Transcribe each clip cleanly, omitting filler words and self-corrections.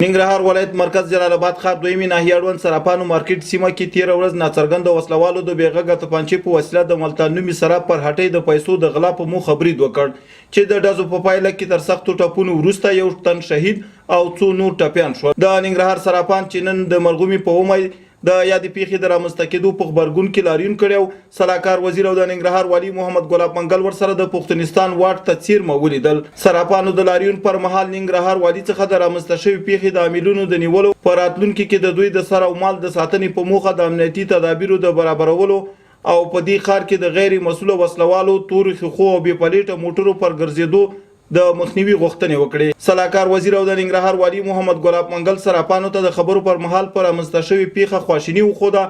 ننګرهار ولایت مرکز جلال آباد ښار دویمې ناحیې اړوند صرافانو مارکیټ سیمه کې تیره ورځ ناڅرګنده وسلوالو د بېغږه توپانچې په وسیله د ملتان نومي صراف پر هټۍ د پیسو د غلا په موخه برید وکړ چې د ډزو په پایله کې تر سختو ټپونو وروسته یو تن شهید او څو نور ټپیان شول. د ننګرهار صرافان چې نن د مرغومي په ومه د یادې پیښې د رامنځته کېدو په غبرګون کې لاریون کړی، سلاکار وزیر او د ننګرهار والي محمد ګلاب منګل ورسره د پښتونستان واټ ته څیرمه ولیدل. صرافانو د لاریون پر مهال ننګرهار والي څخه د رامنځته شوې پیښې د عاملونو د نیولو په راتلونکي کې د دوی د سر او مال د ساتنې په موخه د امنیتي تدابیرو د برابرولو او په دې ښار کې د غیر مسؤله وسلوالو، تورو ښیښو او بې پلیټه موټرو پر ګرځېدو د مخنیوي غوښتنې وکړې. سلاکار وزیر او د ننګرهار والي محمد ګلاب منګل صرافانو ته د خبرو پر مهال پر رامنځته شوې پیښه خواشیني وښوده.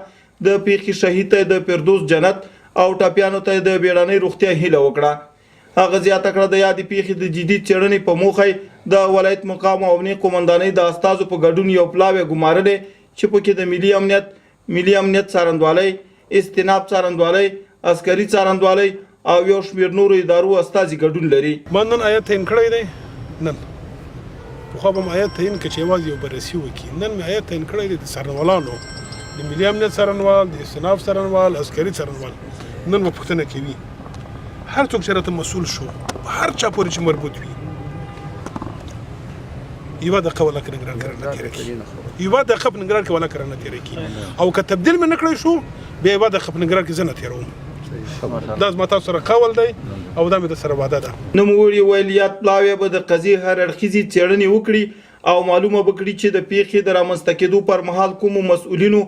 د پیښې شهید ته د فردوس جنت او ټپیانو ته د بیړنۍ روغتیا هیله وکړه. هغه زیاته کړه د یادې پیښې د جدي څېړنې په موخه د ولایت مقام او امنیت قومندانۍ د استازو په ګډون یو پلاوی ګمارلې چې پکې د ملي امنیت څارندوالۍ، استناب څارندوالۍ، عسکري څارندوالۍ او یو شمېر نورو ادارو استازي ګډون لري. ما نن آیت تعین کړی دی. نن پخوا به م آیت تعین که چې یوازې یو بررسي وکړي. نن مې آیت تعین کړی دی د څارنوالانو، د ملي امنیت څارنوال، د استناب څارنوال، عسکري څارنوال. نن به پوښتنه کوي هر څوک چې راته مسؤل شو په هر چا پورې چې مربوط وي یوه دقیقه ولا که ننګرهار کې رانه تېره کړي، یوه دقیقه په ننګرهار کې ولا که رانه تېره کړي، او که تبدیل مې نه کړی شو بیا یوه دقیقه په ننګرهار کې زه نه تېروم. دا زما تاسو سره قول دی او دا مې در سره واده ده. نوموړي ویل یاد پلاوی به د قضیې هر اړخیزې څېړنې وکړي او معلومه به کړي چې د پیښې د رامنځته کېدو پر مهال کومو مسؤلینو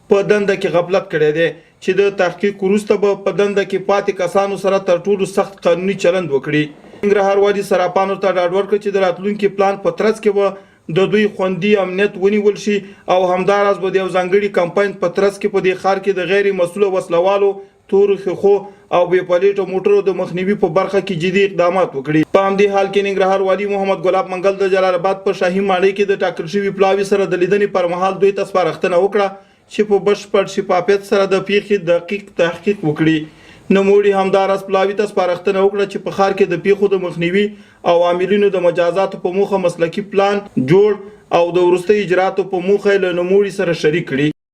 په دنده کې غفلت کړی دی، چې د تحقیق وروسته به په دنده کې پاتې کسانو سره تر ټولو سخت قانوني چلند وکړي. ننګرهار والي صرافانو ته ډاډ ورکړ چې د راتلونکي پلان په ترڅ کې به د دوی خوندي امنیت ونیول شي او همداراز به د یو ځانګړي کمپاین په ترڅ کې په دې ښار کې د غیر مسؤله وسلوالو، تورو ښیښو او بې پلیټه موټرو د مخنیوي په برخه کې جدي اقدامات وکړي. په همدې حال کې ننګرهار والي محمد ګلاب منګل د جلال آباد په شاهي ماڼۍ کې د ټاکل شوي پلاوي سره د لیدنې پر مهال دوی ته سپارښتنه وکړه چې په بشپړ شفافیت سره د پیښې دقیق تحقیق وکړي. نوموړي همداراز پلاوي ته سپارښتنه وکړه چې په ښار کې د پیښو د مخنیوي او عاملینو د مجازاتو په موخه مسلکي پلان جوړ او د وروستي اجراتو په موخه له نوموړي سره شریک کړي.